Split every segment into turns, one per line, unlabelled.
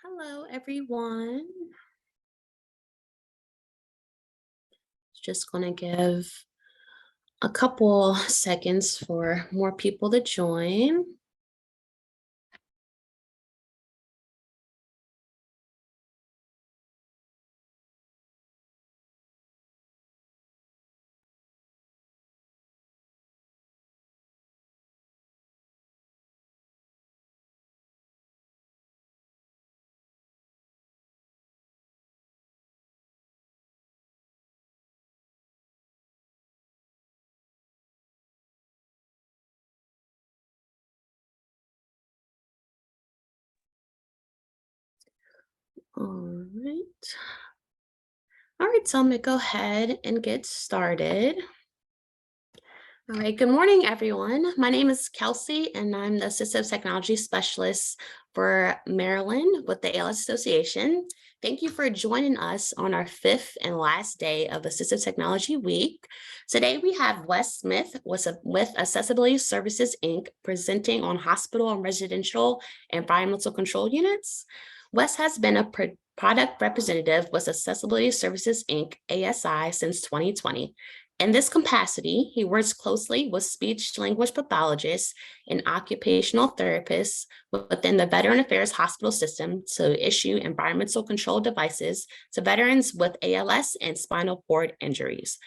Hello, everyone. Just going to give a couple seconds for more people to join. All right. All right, so I'm going to go ahead and get started. All right, good morning, everyone. My name is Kelsey, and I'm the Assistive Technology Specialist for Maryland with the ALS Association. Thank you for joining us on our fifth and last day of Assistive Technology Week. Today, we have Wes Smith with Accessibility Services, Inc., presenting on hospital and residential environmental control units. Wes has been a product representative with Accessibility Services, Inc., ASI, since 2020. In this capacity, he works closely with speech-language pathologists and occupational therapists within the Veteran Affairs hospital system to issue environmental control devices to veterans with ALS and spinal cord injuries.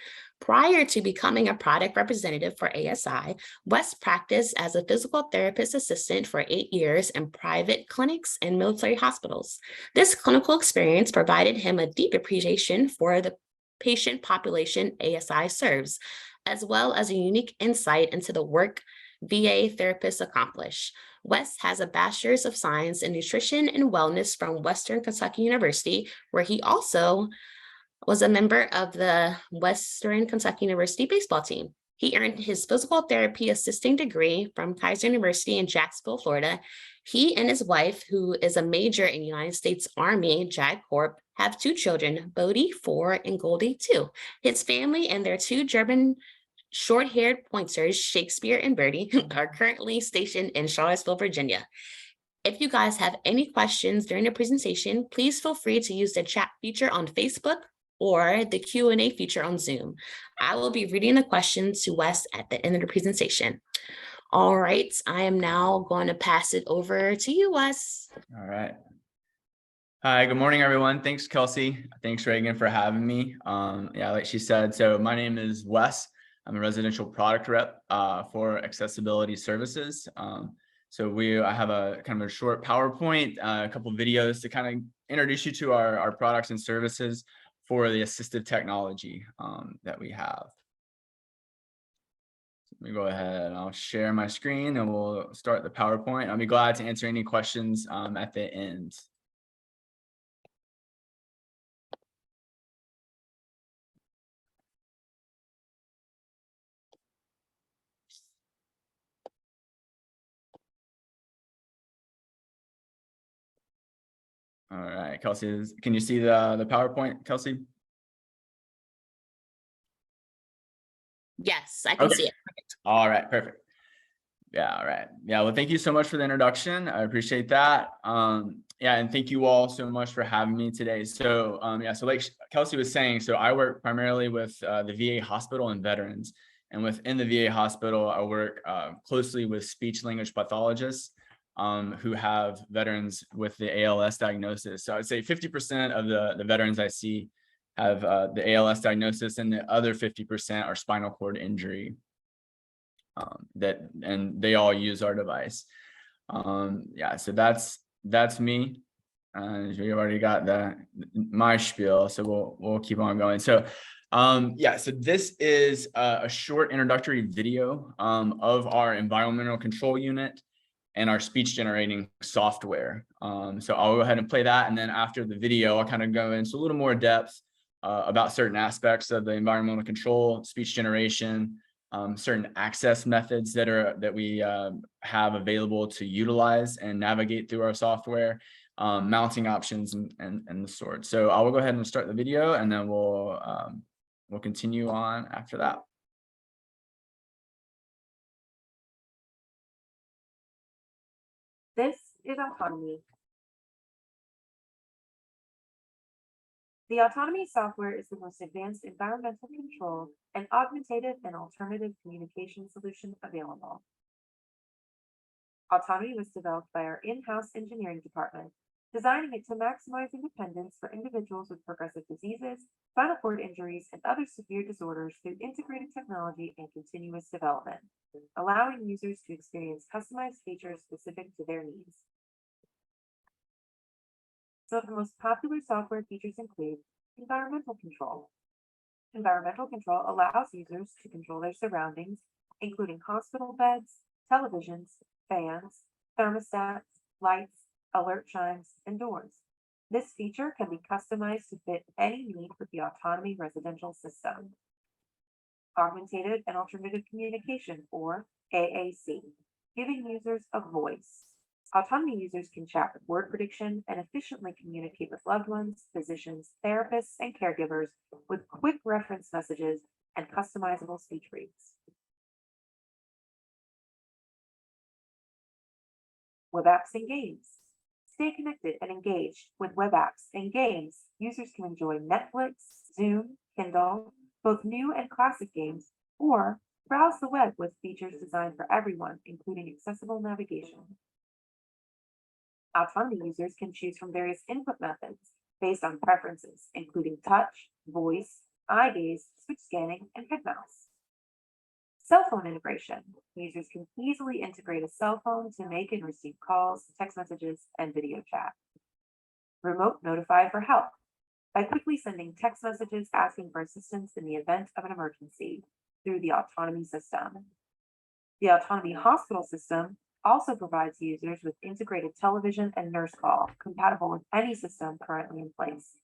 Prior to becoming a product representative for ASI, Wes practiced as a physical therapist assistant for 8 years in private clinics and military hospitals. This clinical experience provided him a deep appreciation for the patient population ASI serves, as well as a unique insight into the work VA therapists accomplish. Wes has a Bachelor's of Science in Nutrition and Wellness from Western Kentucky University, where he also was a member of the Western Kentucky University baseball team. He earned his physical therapy assisting degree from Keiser University in Jacksonville, Florida. He and his wife, who is a major in the United States Army, JAG Corp, have 2 children, Bodhi, 4, and Goldie, 2. His family and their 2 German short-haired pointers, Shakespeare and Birdie, are currently stationed in Charlottesville, Virginia. If you guys have any questions during the presentation, please feel free to use the chat feature on Facebook or the Q&A feature on Zoom. I will be reading the questions to Wes at the end of the presentation. All right, I am now going to pass it over to you, Wes.
All right. Hi, good morning, everyone. Thanks, Kelsey. Thanks, Reagan, for having me. Yeah, like she said, so my name is Wes. I'm a residential product rep for Accessibility Services. I have a kind of a short PowerPoint, a couple of videos to kind of introduce you to our products and services for the assistive technology that we have. Let me go ahead and I'll share my screen and we'll start the PowerPoint. I'll be glad to answer any questions at the end. All right, Kelsey, can you see the PowerPoint, Kelsey?
Yes, I can see it. Perfect.
All right, perfect. Yeah, all right. Yeah, well, thank you so much for the introduction. I appreciate that. Yeah, and thank you all so much for having me today. So yeah, so like Kelsey was saying, so I work primarily with the VA hospital and veterans. And within the VA hospital, I work closely with speech language pathologists who have veterans with the ALS diagnosis. So I would say 50% of the veterans I see have the ALS diagnosis, and the other 50% are spinal cord injury. And they all use our device. Yeah, so that's me. We already got my spiel, so we'll keep on going. So yeah, so this is a short introductory video of our environmental control unit and our speech generating software. So I'll go ahead and play that, and then after the video, I'll kind of go into a little more depth about certain aspects of the environmental control, speech generation, certain access methods that we have available to utilize and navigate through our software, mounting options and the sort. So I will go ahead and start the video, and then we'll continue on after that.
This is Autonomy, The Autonomy software is the most advanced environmental control and augmentative and alternative communication solution available. Autonomy was developed by our in-house engineering department, designing it to maximize independence for individuals with progressive diseases, spinal cord injuries, and other severe disorders through integrated technology and continuous development, allowing users to experience customized features specific to their needs. Some of the most popular software features include environmental control. Environmental control allows users to control their surroundings, including hospital beds, televisions, fans, thermostats, lights, alert chimes, and doors. This feature can be customized to fit any need with the Autonomy residential system. Augmentative and alternative communication, or AAC, giving users a voice. Autonomy users can chat with word prediction and efficiently communicate with loved ones, physicians, therapists, and caregivers with quick reference messages and customizable speech reads. Web apps and games. Stay connected and engaged with web apps and games. Users can enjoy Netflix, Zoom, Kindle, both new and classic games, or browse the web with features designed for everyone, including accessible navigation. Autonomy users can choose from various input methods based on preferences, including touch, voice, eye gaze, switch scanning, and head mouse. Cell phone integration. Users can easily integrate a cell phone to make and receive calls, text messages, and video chat. Remote notify for help by quickly sending text messages asking for assistance in the event of an emergency through the Autonomy system. The Autonomy hospital system also provides users with integrated television and nurse call compatible with any system currently in place.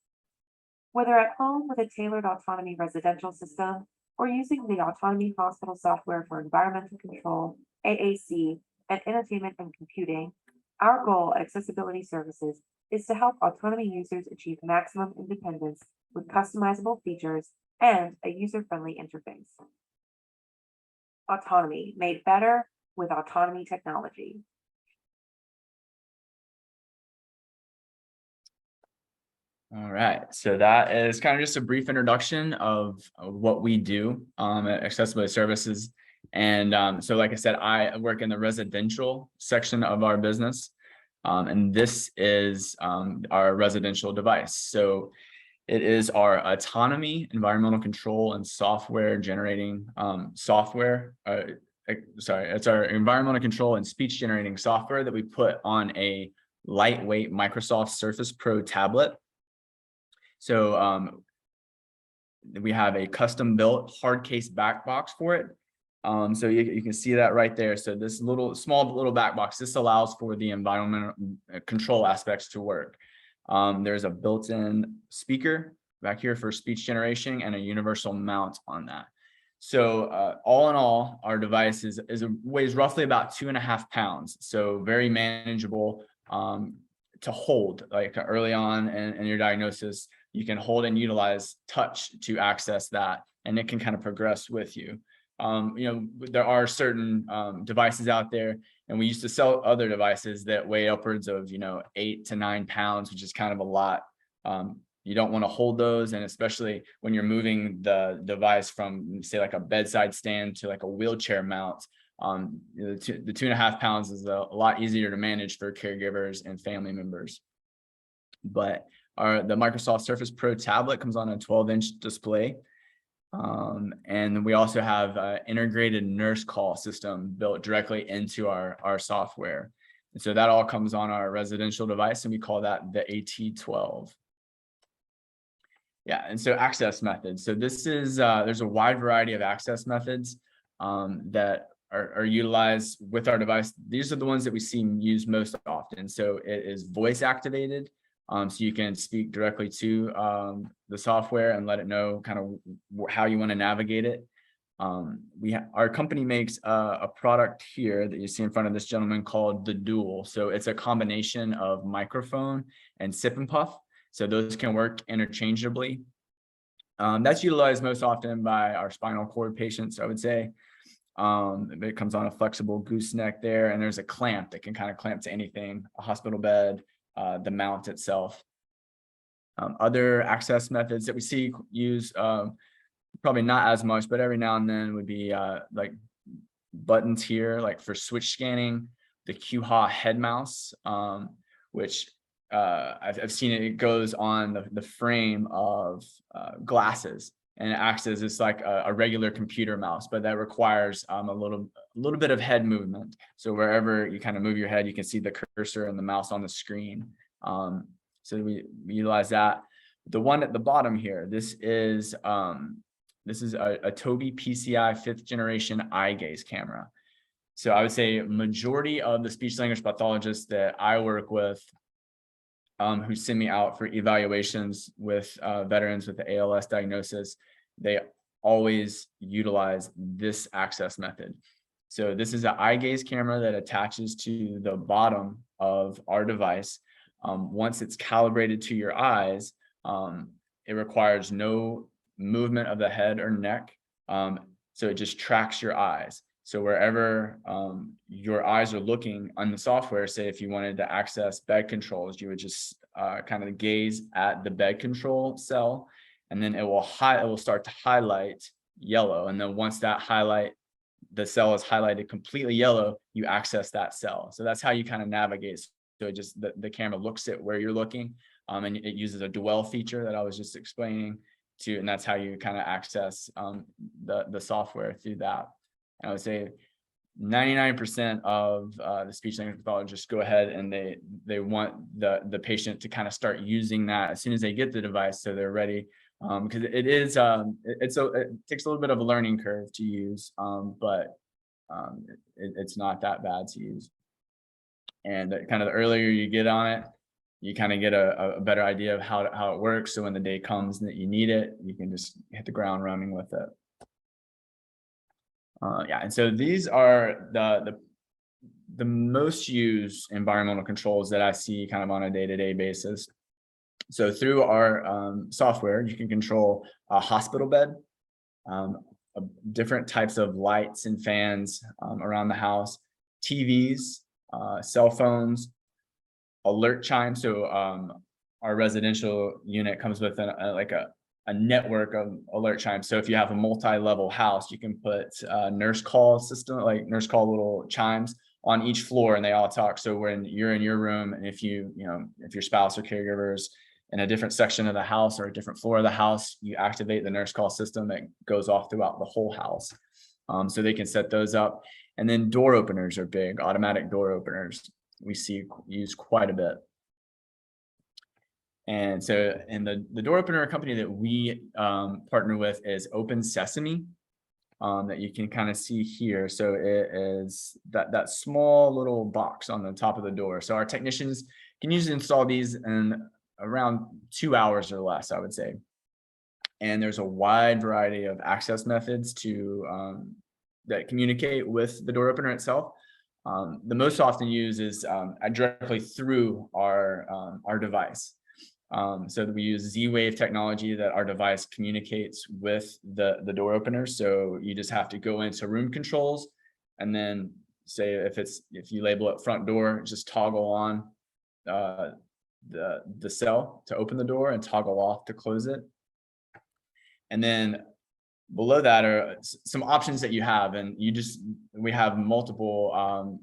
Whether at home with a tailored Autonomy residential system or using the Autonomy hospital software for environmental control, AAC, and entertainment and computing, our goal at Accessibility Services is to help Autonomy users achieve maximum independence with customizable features and a user-friendly interface. Autonomy made better with Autonomy technology.
All right, so that is kind of just a brief introduction of what we do at Accessibility Services. And so like I said, I work in the residential section of our business. And this is our residential device. So it is our Autonomy environmental control and software generating software. Sorry, it's our environmental control and speech generating software that we put on a lightweight Microsoft Surface Pro tablet. So we have a custom built hard case back box for it. So you can see that right there. So this small little back box, this allows for the environmental control aspects to work. There's a built-in speaker back here for speech generation and a universal mount on that. So all in all, our device weighs roughly about 2.5 pounds. So very manageable to hold. Like early on in your diagnosis, you can hold and utilize touch to access that, and it can kind of progress with you. There are certain devices out there, and we used to sell other devices that weigh upwards of 8 to 9 pounds, which is kind of a lot. You don't want to hold those, and especially when you're moving the device from, say, like a bedside stand to like a wheelchair mount. The 2.5 pounds is a lot easier to manage for caregivers and family members. But the Microsoft Surface Pro tablet comes on a 12-inch display. And we also have an integrated nurse call system built directly into our software. And so that all comes on our residential device, and we call that the AT12. Yeah, and so access methods. So this is, there's a wide variety of access methods that are utilized with our device. These are the ones that we see used most often. So it is voice activated. So you can speak directly to the software and let it know kind of how you want to navigate it. Our company makes a product here that you see in front of this gentleman called the Dual. So it's a combination of microphone and sip and puff. So those can work interchangeably. That's utilized most often by our spinal cord patients, I would say. It comes on a flexible gooseneck there, and there's a clamp that can kind of clamp to anything, a hospital bed, the mount itself. Other access methods that we see use, probably not as much, but every now and then would be like buttons here, like for switch scanning, the QHA head mouse, which I've seen it goes on the frame of glasses, and it acts as it's like a regular computer mouse, but that requires a little bit of head movement. So wherever you kind of move your head, you can see the cursor and the mouse on the screen. So we utilize that. The one at the bottom here, this is a Tobii PCI 5th generation eye gaze camera. So I would say majority of the speech language pathologists that I work with, who send me out for evaluations with veterans with the ALS diagnosis, they always utilize this access method. So this is an eye gaze camera that attaches to the bottom of our device. Once it's calibrated to your eyes, it requires no movement of the head or neck. So it just tracks your eyes. So wherever your eyes are looking on the software, say if you wanted to access bed controls, you would just kind of gaze at the bed control cell, and then it will start to highlight yellow. And then once the cell is highlighted completely yellow, you access that cell. So that's how you kind of navigate. So it just the camera looks at where you're looking, and it uses a dwell feature that I was just explaining to, and that's how you kind of access the software through that. And I would say 99% of the speech language pathologists go ahead and they want the patient to kind of start using that as soon as they get the device, so they're ready, because it takes a little bit of a learning curve to use, but it's not that bad to use. And kind of the earlier you get on it, you kind of get a better idea of how it works. So when the day comes that you need it, you can just hit the ground running with it. And so these are the most used environmental controls that I see kind of on a day-to-day basis. So through our software, you can control a hospital bed, different types of lights and fans around the house, TVs, cell phones, alert chimes. So our residential unit comes with a network of alert chimes. So if you have a multi-level house, you can put nurse call system, like nurse call little chimes on each floor, and they all talk. So when you're in your room, and if your spouse or caregivers in a different section of the house or a different floor of the house, you activate the nurse call system that goes off throughout the whole house. So they can set those up. And then door openers are big, automatic door openers we see used quite a bit. And so, the door opener company that we partner with is Open Sesame, that you can kind of see here. So it is that small little box on the top of the door. So our technicians can usually install these in around 2 hours or less, I would say. And there's a wide variety of access methods that communicate with the door opener itself. The most often used is directly through our device. So we use Z-Wave technology that our device communicates with the door opener. So you just have to go into room controls, and then say if you label it front door, just toggle on the cell to open the door and toggle off to close it. And then below that are some options that you have, and we have multiple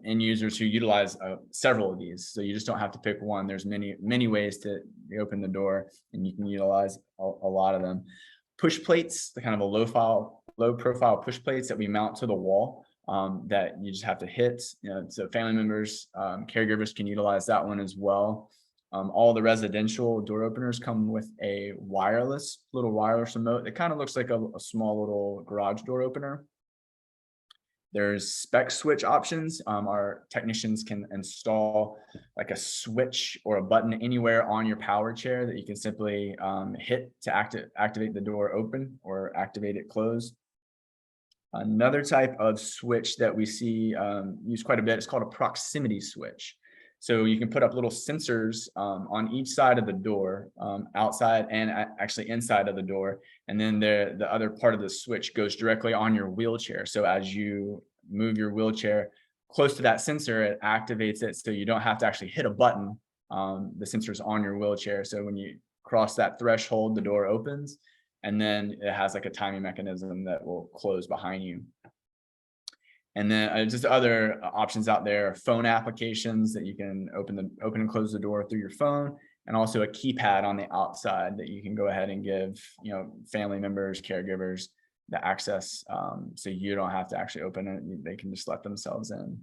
end users who utilize several of these. So you just don't have to pick one. There's many ways to open the door, and you can utilize a lot of them. Push plates, the kind of a low profile push plates that we mount to the wall, that you just have to hit. So family members, caregivers can utilize that one as well. All the residential door openers come with a little wireless remote. It kind of looks like a small little garage door opener. There's spec switch options. Our technicians can install like a switch or a button anywhere on your power chair that you can simply hit to activate the door open or activate it close. Another type of switch that we see used quite a bit is called a proximity switch. So you can put up little sensors on each side of the door, outside and actually inside of the door. And then the other part of the switch goes directly on your wheelchair. So as you move your wheelchair close to that sensor, it activates it. So you don't have to actually hit a button. The sensor's on your wheelchair. So when you cross that threshold, the door opens, and then it has like a timing mechanism that will close behind you. And then just other options out there, phone applications that you can open and close the door through your phone, and also a keypad on the outside that you can go ahead and give, family members, caregivers the access, so you don't have to actually open it. They can just let themselves in.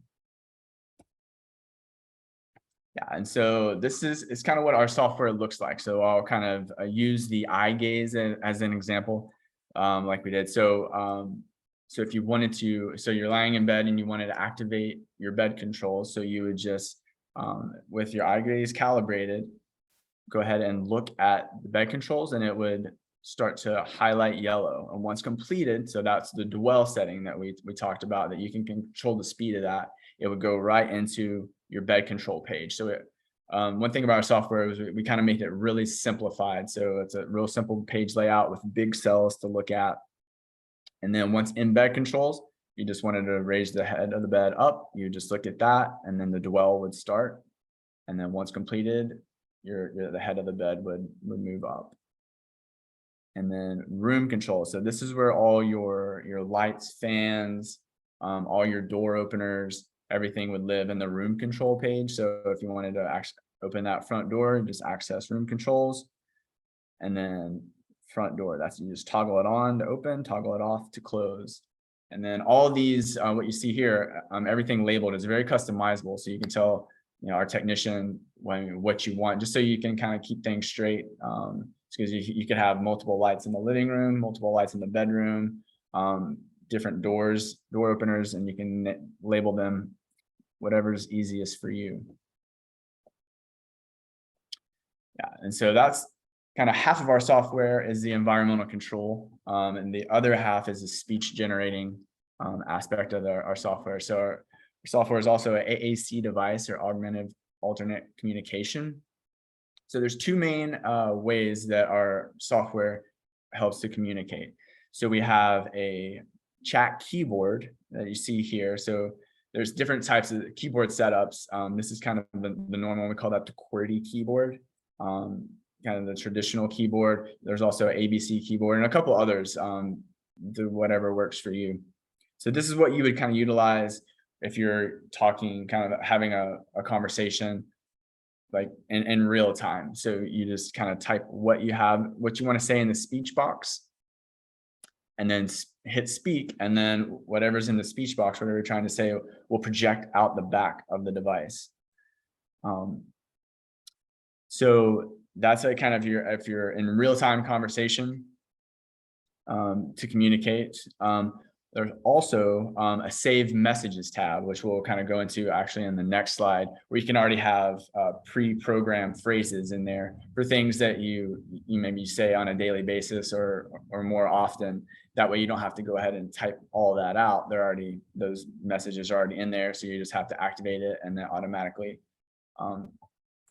Yeah, and so this is kind of what our software looks like. So I'll kind of use the eye gaze as an example, like we did. So if you wanted to, so you're lying in bed and you wanted to activate your bed controls, so you would just, with your eye gaze calibrated, go ahead and look at the bed controls, and it would start to highlight yellow. And once completed, so that's the dwell setting that we talked about, that you can control the speed of that. It would go right into your bed control page. So one thing about our software is we kind of make it really simplified. So it's a real simple page layout with big cells to look at. And then once in bed controls, you just wanted to raise the head of the bed up, you just look at that, and then the dwell would start. And then once completed, the head of the bed would move up. And then room control. So this is where all your lights, fans, all your door openers, everything would live in the room control page. So if you wanted to actually open that front door, just access room controls. And then front door, that's, you just toggle it on to open, toggle it off to close. And then all of these, what you see here, everything labeled is very customizable. So you can tell, our technician what you want, just so you can kind of keep things straight. Because you could have multiple lights in the living room, multiple lights in the bedroom, different door openers, and you can label them whatever's easiest for you. Yeah, and so that's kind of half of our software is the environmental control, and the other half is the speech generating aspect of our software. So our software is also an AAC device, or augmented alternate communication. So there's two main ways that our software helps to communicate. So we have a chat keyboard that you see here. So there's different types of keyboard setups. This is kind of the normal, we call that the QWERTY keyboard, kind of the traditional keyboard. There's also an ABC keyboard and a couple others, do whatever works for you. So this is what you would kind of utilize if you're talking, kind of having a conversation like in real time. So you just kind of type what you want to say in the speech box, and then hit speak, and then whatever's in the speech box, whatever you're trying to say, will project out the back of the device. So that's a kind of if you're in real-time conversation to communicate. There's also a save messages tab, which we'll kind of go into actually in the next slide, where you can already have pre-programmed phrases in there for things that you maybe say on a daily basis or more often. That way you don't have to go ahead and type all that out. Those messages are already in there, so you just have to activate it, and then automatically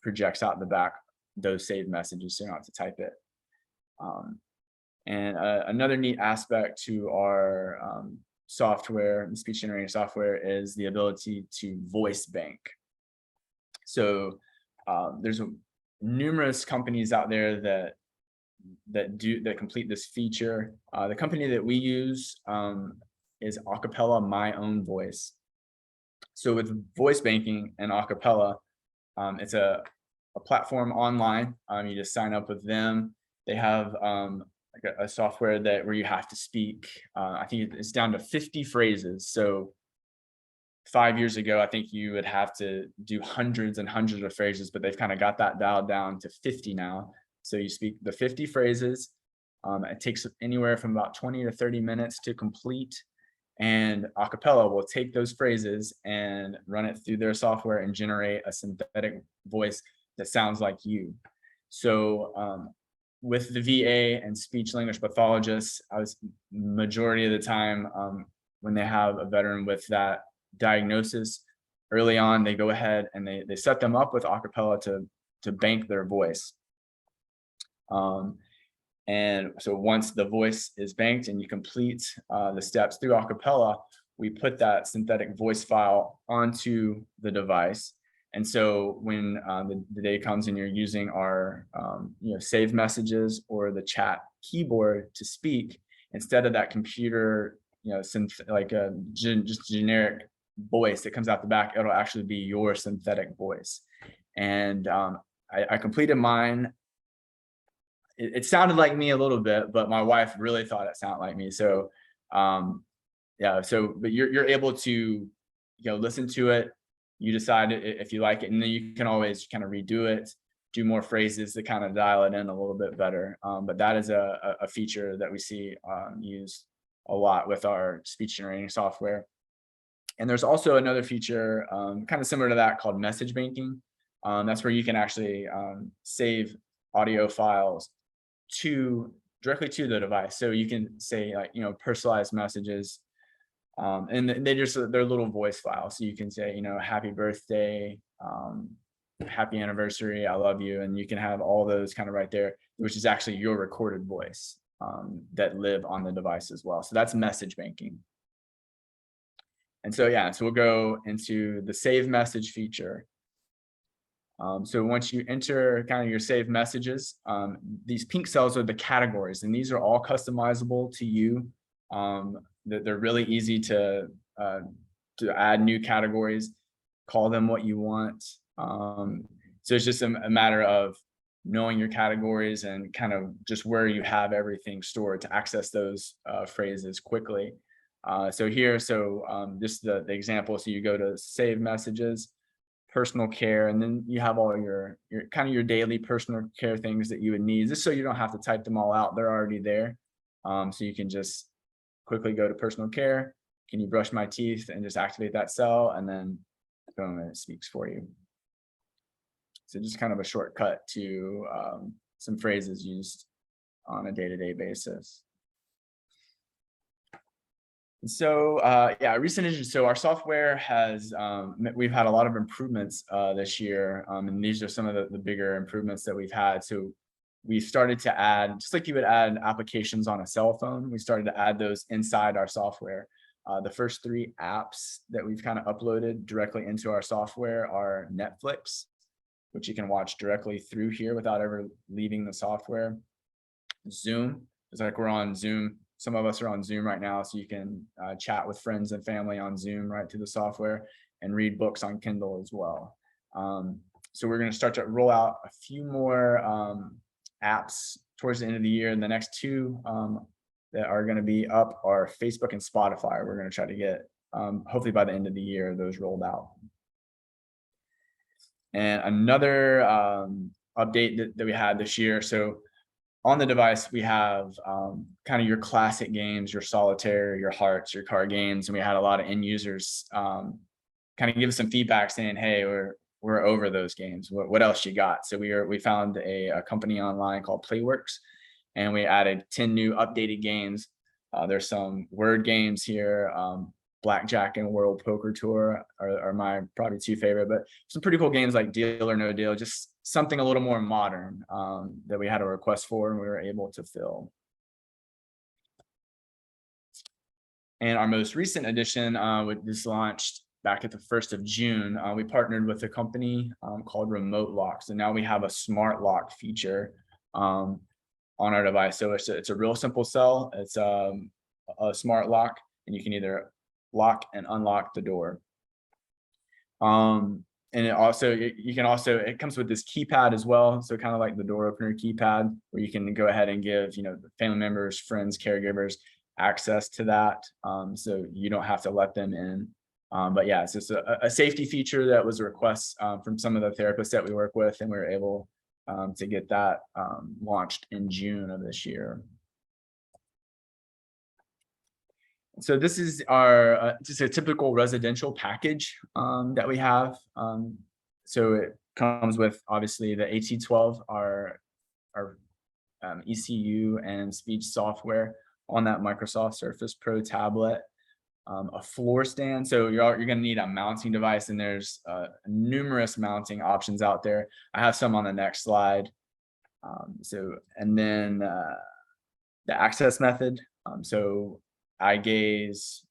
projects out the back those saved messages, so you don't have to type it. And another neat aspect to our software, the speech generating software, is the ability to voice bank. So there's numerous companies out there that complete this feature. The company that we use is Occupational, My Own Voice. So with voice banking and Occupational, it's a platform online. You just sign up with them. They have like a software where you have to speak, I think it's down to 50 phrases. So 5 years ago, I think you would have to do hundreds and hundreds of phrases, but they've kind of got that dialed down to 50 now. So you speak the 50 phrases. It takes anywhere from about 20 to 30 minutes to complete. And Occupational will take those phrases and run it through their software and generate a synthetic voice that sounds like you. So with the VA and speech language pathologists, majority of the time when they have a veteran with that diagnosis early on, they go ahead and they set them up with Occupational to bank their voice. And so once the voice is banked and you complete the steps through Occupational, we put that synthetic voice file onto the device, And so when the day comes and you're using our save messages or the chat keyboard to speak, instead of that computer, just generic voice that comes out the back, it'll actually be your synthetic voice. And I completed mine. It sounded like me a little bit, but my wife really thought it sounded like me. So but you're able to listen to it. You decide if you like it, and then you can always kind of redo it, do more phrases to kind of dial it in a little bit better. But that is a feature that we see used a lot with our speech generating software. And there's also another feature kind of similar to that called message banking. That's where you can actually save audio files directly to the device. So you can say personalized messages. And they're little voice files. So you can say, happy birthday, happy anniversary, I love you. And you can have all those kind of right there, which is actually your recorded voice that live on the device as well. So that's message banking. And so we'll go into the save message feature. So once you enter kind of your saved messages, these pink cells are the categories, and these are all customizable to you. They're really easy to add new categories, call them what you want. So it's just a matter of knowing your categories and kind of just where you have everything stored to access those phrases quickly. Just the example. So you go to save messages, personal care, and then you have all your kind of your daily personal care things that you would need, just so you don't have to type them all out. They're already there. So you can just quickly go to personal care. Can you brush my teeth, and just activate that cell, and then boom, it speaks for you. So just kind of a shortcut to some phrases used on a day-to-day basis. And so recent additions. So our software has we've had a lot of improvements this year, and these are some of the bigger improvements that we've had. So we started to add, just like you would add applications on a cell phone, we started to add those inside our software. The first 3 apps that we've kind of uploaded directly into our software are Netflix, which you can watch directly through here without ever leaving the software. Zoom, it's like we're on Zoom. Some of us are on Zoom right now, so you can chat with friends and family on Zoom right through the software, and read books on Kindle as well. So we're going to start to roll out a few more apps towards the end of the year. And the next 2 that are going to be up are Facebook and Spotify. We're going to try to get, hopefully by the end of the year, those rolled out. And another update that we had this year. So on the device, we have kind of your classic games, your solitaire, your hearts, your card games. And we had a lot of end users kind of give us some feedback saying, hey, we're over those games. What else you got? So we found a company online called Playworks, and we added 10 new updated games. There's some word games here. Blackjack and World Poker Tour are my probably 2 favorite, but some pretty cool games like Deal or No Deal, just something a little more modern that we had a request for and we were able to fill. And our most recent addition, this launched back at the 1st of June. We partnered with a company called Remote Lock. So now we have a smart lock feature on our device. So it's a real simple cell. It's a smart lock, and you can either lock and unlock the door. And it comes with this keypad as well. So kind of like the door opener keypad, where you can go ahead and give family members, friends, caregivers access to that. So you don't have to let them in. But yeah, it's just a safety feature that was a request from some of the therapists that we work with, and we were able to get that launched in June of this year. So this is our just a typical residential package that we have. So it comes with obviously the AT12, our ECU and speech software on that Microsoft Surface Pro tablet. A floor stand. So you're going to need a mounting device, and there's numerous mounting options out there. I have some on the next slide. And then the access method. So eye gaze,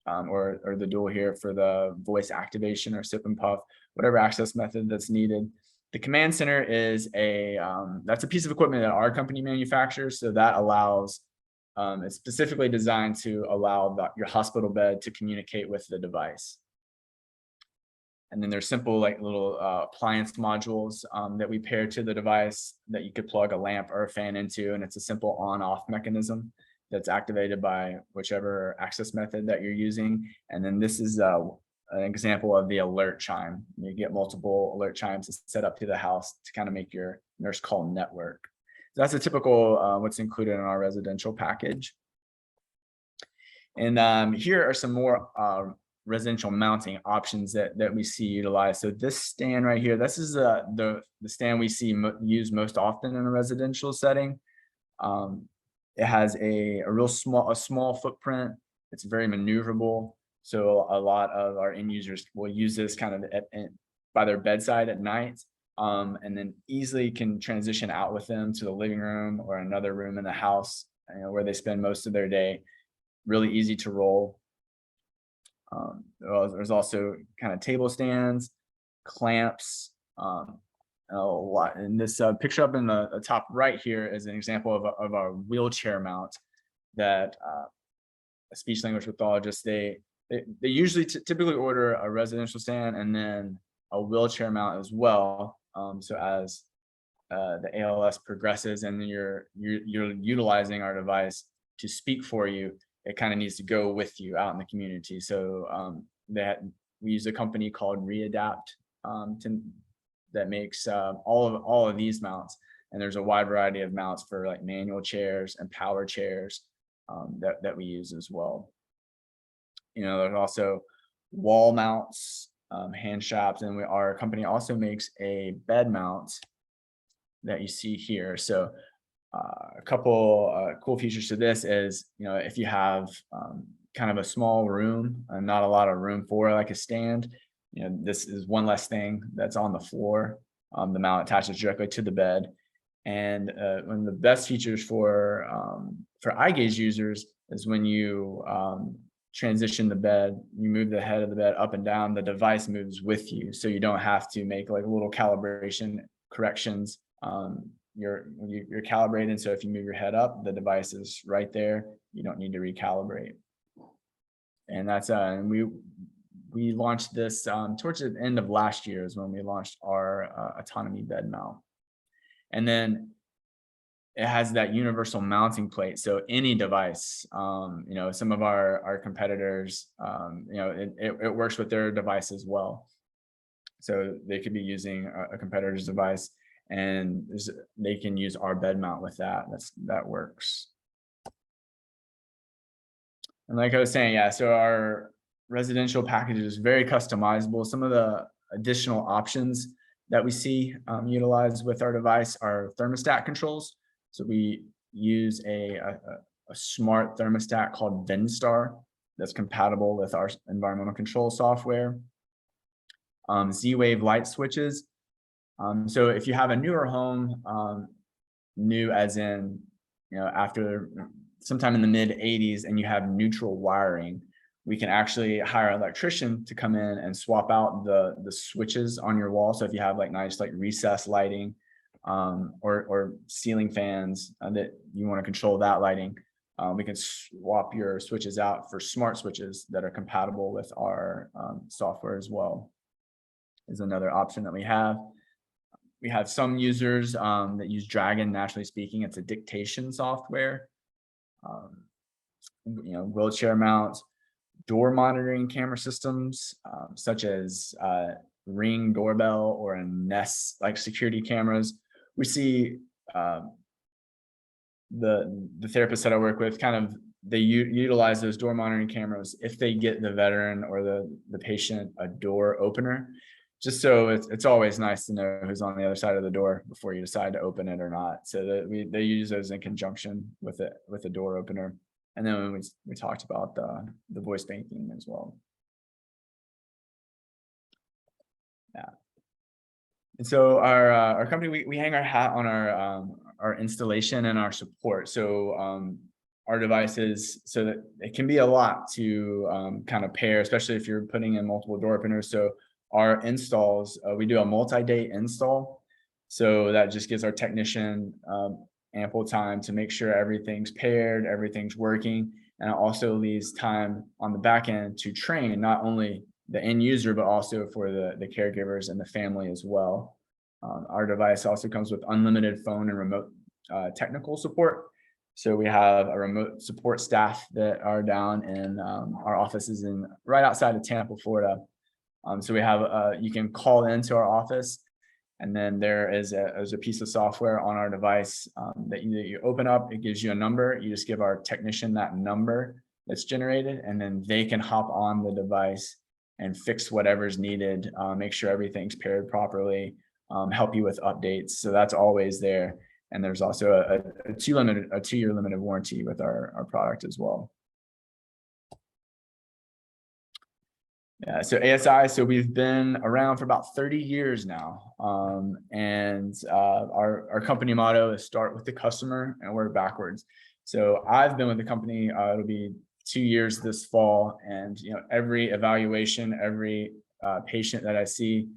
or the dual here for the voice activation or sip and puff, whatever access method that's needed. The command center is that's a piece of equipment that our company manufactures. So that allows, it's specifically designed to allow your hospital bed to communicate with the device. And then there's simple like little appliance modules that we pair to the device that you could plug a lamp or a fan into, and it's a simple on-off mechanism that's activated by whichever access method that you're using. And then this is an example of the alert chime. You get multiple alert chimes to set up to the house to kind of make your nurse call network. So that's a typical what's included in our residential package. And here are some more residential mounting options that we see utilized. So this stand right here, this is the stand we see used most often in a residential setting. It has a real small footprint. It's very maneuverable. So a lot of our end users will use this kind of by their bedside at night, and then easily can transition out with them to the living room or another room in the house, where they spend most of their day. Really easy to roll. There's also kind of table stands, clamps, a lot. And this picture up in the top right here is an example of a wheelchair mount that a speech language pathologist, they usually typically order a residential stand and then a wheelchair mount as well. So as the ALS progresses and you're utilizing our device to speak for you, it kind of needs to go with you out in the community. So we use a company called Readapt that makes all of these mounts. And there's a wide variety of mounts for like manual chairs and power chairs that we use as well. There's also wall mounts, hand straps, and our company also makes a bed mount that you see here. So a couple cool features to this is, if you have kind of a small room and not a lot of room for like a stand, this is one less thing that's on the floor. The mount attaches directly to the bed. And one of the best features for eye gaze users is when you transition the bed, you move the head of the bed up and down, the device moves with you. So you don't have to make like little calibration corrections. You're calibrated. So if you move your head up, the device is right there. You don't need to recalibrate. And that's and we launched this towards the end of last year is when we launched our Autonomy Bed Mount. And then it has that universal mounting plate. So any device, some of our competitors, it works with their device as well. So they could be using a competitor's device and they can use our bed mount with that. That works. And like I was saying, yeah, so our residential package is very customizable. Some of the additional options that we see utilized with our device are thermostat controls. So we use a smart thermostat called VenStar that's compatible with our environmental control software. Z-Wave light switches. So if you have a newer home, new as in, after sometime in the mid 80s and you have neutral wiring, we can actually hire an electrician to come in and swap out the switches on your wall. So if you have like nice like recessed lighting or ceiling fans that you want to control that lighting, we can swap your switches out for smart switches that are compatible with our software as well. Is another option that we have. We have some users that use Dragon. Naturally speaking, it's a dictation software. Wheelchair mounts, door monitoring camera systems, such as Ring doorbell or a Nest like security cameras. We see the therapists that I work with they utilize those door monitoring cameras if they get the veteran or the patient a door opener. Just so it's always nice to know who's on the other side of the door before you decide to open it or not. So they use those in conjunction with a door opener. And then we talked about the voice banking as well. Yeah. And so our company, we hang our hat on our installation and our support. So our devices, so that it can be a lot to kind of pair, especially if you're putting in multiple door openers. So our installs, we do a multi-day install. So that just gives our technician ample time to make sure everything's paired, everything's working. And it also leaves time on the back end to train not only the end user, but also for the caregivers and the family as well. Our device also comes with unlimited phone and remote technical support. So we have a remote support staff that are down in our offices right outside of Tampa, Florida. So we have you can call into our office, and then there's a piece of software on our device that you open up. It gives you a number. You just give our technician that number that's generated, and then they can hop on the device and fix whatever's needed, make sure everything's paired properly, help you with updates. So that's always there. And there's also a 2-year limited warranty with our product as well. Yeah, so ASI, so we've been around for about 30 years now. And our company motto is start with the customer and work backwards. So I've been with the company, it'll be 2 years this fall. And every evaluation, every patient that I see,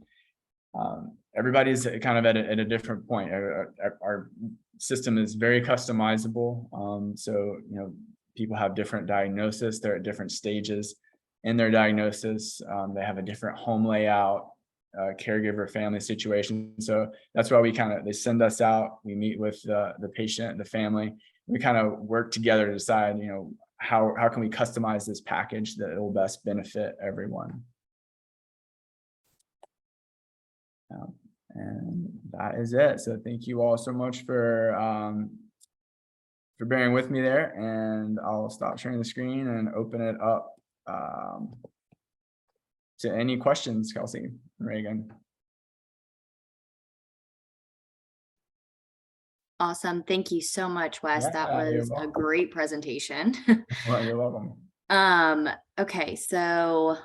everybody's kind of at a different point. Our system is very customizable. So people have different diagnosis. They're at different stages in their diagnosis. They have a different home layout, caregiver, family situation. So that's why they send us out. We meet with the patient, the family. We kind of work together to decide, how can we customize this package that will best benefit everyone. And that is it. So thank you all so much for bearing with me there. And I'll stop sharing the screen and open it up to any questions, Kelsey and Reagan.
Awesome. Thank you so much, Wes. That was a great presentation.
Well, you're welcome.
Okay, so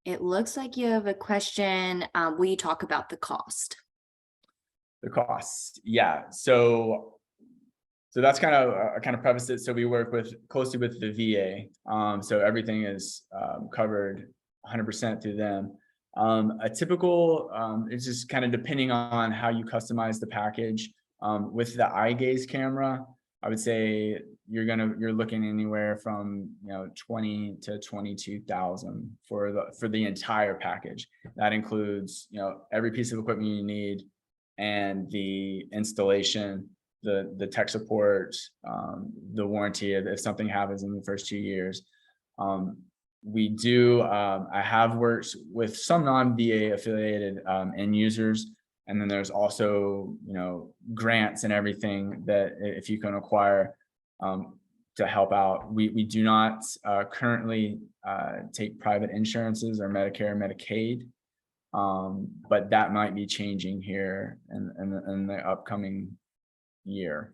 it looks like you have a question. Will you talk about the cost?
The costs, yeah. So that's kind of preface it. So we work closely with the VA. So everything is covered 100% through them. A typical, it's just kind of depending on how you customize the package. With the eye gaze camera, I would say you're looking anywhere from 20 to 22,000 for the entire package. That includes every piece of equipment you need, and the installation, the tech support, the warranty if something happens in the first 2 years. I have worked with some non-VA affiliated end users, and then there's also grants and everything that if you can acquire to help out. We do not currently take private insurances or Medicare or Medicaid. But that might be changing here in the upcoming year.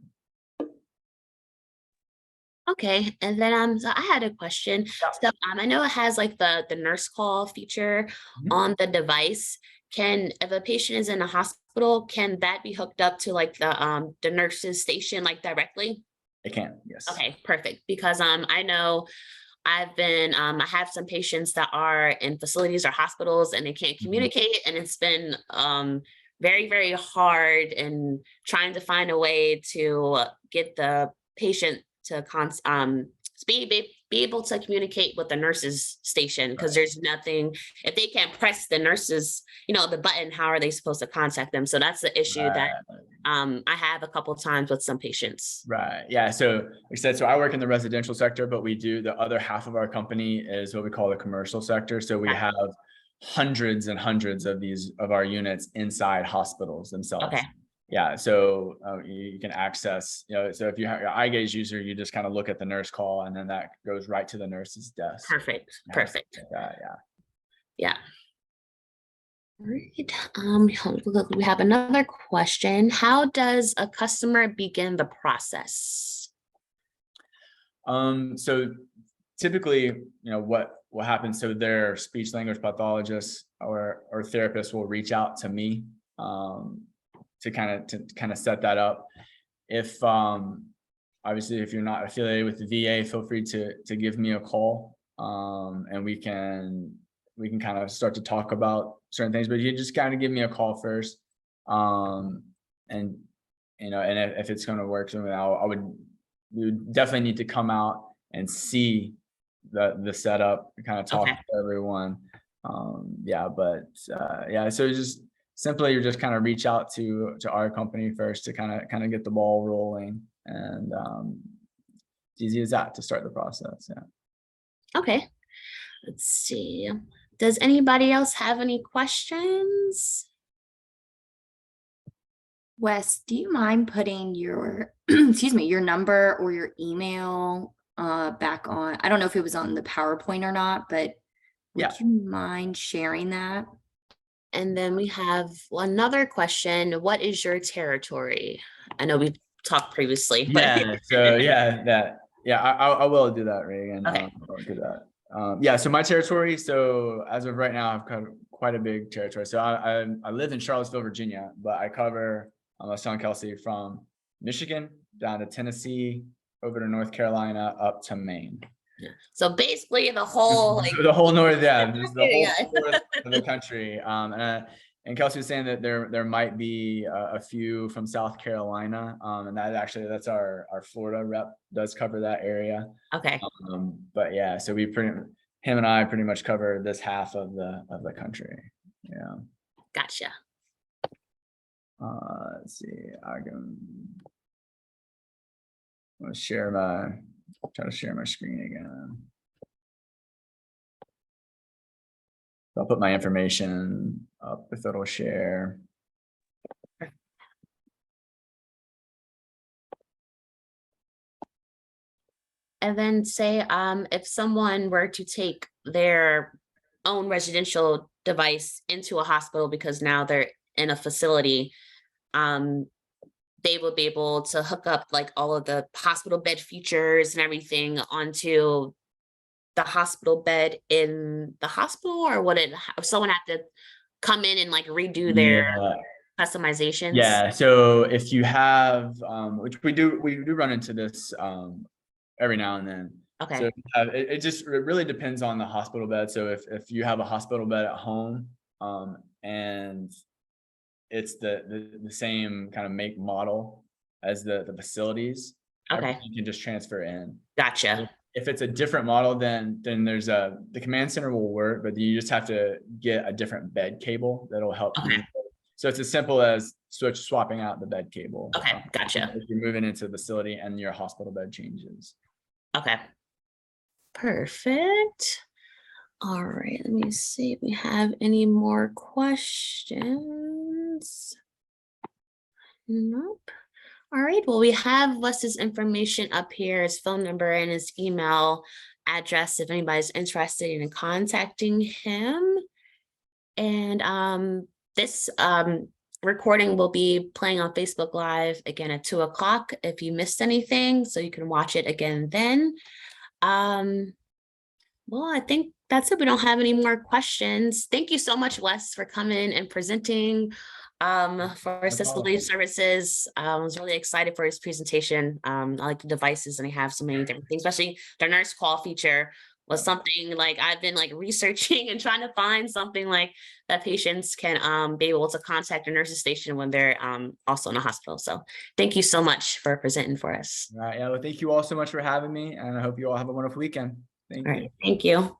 Okay, and then so I had a question. So I know it has like the nurse call feature on the device. If a patient is in a hospital, can that be hooked up to like the nurse's station like directly?
It can, yes. Okay,
perfect. Because I know I have some patients that are in facilities or hospitals and they can't communicate, and it's been very, very hard in trying to find a way to get the patient to be able to communicate with the nurse's station, because there's nothing, if they can't press the nurse's, the button, how are they supposed to contact them? So that's the issue that I have a couple of times with some patients.
Right. Yeah. So like I said, so I work in the residential sector, but the other half of our company is what we call the commercial sector. So we have hundreds and hundreds of our units inside hospitals themselves.
Okay.
Yeah. So you can access, so if you have your eye gaze user, you just kind of look at the nurse call, and then that goes right to the nurse's desk.
Perfect. Yeah. All right. We have another question. How does a customer begin the process?
So typically, what happens, so their speech language pathologists or therapists will reach out to me to kind of set that up. If obviously, if you're not affiliated with the VA, feel free to give me a call, and we can kind of start to talk about certain things. But you just kind of give me a call first, and and if it's going to work, so we would definitely need to come out and see the setup and kind of talk
Okay.
to everyone. So just simply you just kind of reach out to our company first to kind of get the ball rolling, and it's easy as that to start the process. Yeah.
Okay. Let's see. Does anybody else have any questions?
Wes, do you mind putting your, excuse me, your number or your email back on? I don't know if it was on the PowerPoint or not, but would
Yeah.
you mind sharing that?
And then we have another question. What is your territory? I know we talked previously, but
Yeah. So I will do that, Reagan.
Okay.
I'll do that. So my territory. So as of right now, I've covered quite a big territory. So I live in Charlottesville, Virginia, but I cover, I was telling Kelsey, from Michigan down to Tennessee, over to North Carolina, up to Maine.
so basically the whole like
The whole north, just the whole
Yeah.
north of the country. And Kelsey was saying that there might be a few from South Carolina, and that's our Florida rep does cover that area.
okay.
But yeah, so him and I pretty much cover this half of the country. Yeah.
Gotcha.
Let's see. I'm gonna try to share my screen again. I'll put my information up if it'll share.
And then say if someone were to take their own residential device into a hospital because now they're in a facility, they will be able to hook up like all of the hospital bed features and everything onto the hospital bed in the hospital, or would someone have to come in and like redo their customizations?
Yeah. So if you have, which we do run into this every now and then.
Okay.
So it really depends on the hospital bed. So if you have a hospital bed at home, and it's the same kind of make model as the facilities,
Okay.
you can just transfer in.
Gotcha.
If it's a different model, then there's the command center will work, but you just have to get a different bed cable that'll help you. So it's as simple as swapping out the bed cable.
Okay, gotcha.
If you're moving into the facility and your hospital bed changes.
Okay. Perfect. All right, let me see if we have any more questions. Nope. All right, well, we have Wes's information up here, his phone number and his email address if anybody's interested in contacting him. And this recording will be playing on Facebook Live again at 2:00 if you missed anything, so you can watch it again then. Well, I think that's it. We don't have any more questions. Thank you so much, Wes, for coming and presenting for assisted living services. I was really excited for his presentation. I like the devices, and they have so many different things, especially the nurse call feature was something like I've been like researching and trying to find something like that patients can be able to contact a nurse's station when they're also in a hospital. So thank you so much for presenting for us.
All right. Yeah. Well, thank you all so much for having me, and I hope you all have a wonderful weekend. Thank you.
All right. Thank you.